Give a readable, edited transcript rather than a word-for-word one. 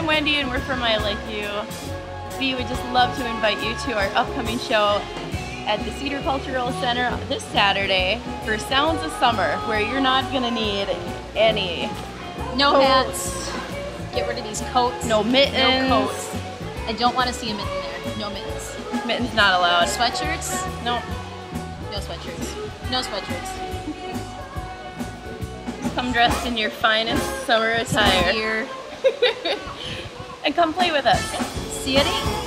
I'm Wendy and we're from I Like You. We would just love to invite you to our upcoming show at the Cedar Cultural Center this Saturday for Sounds of Summer, where you're not gonna need any No coats. hats. Get rid of these coats. No mittens. No coats. I don't want to see a mitten there. No mittens. Mittens not allowed. Sweatshirts? No. No sweatshirts. No sweatshirts. Come dressed in your finest summer attire. Here. And come play with us. See you at 8.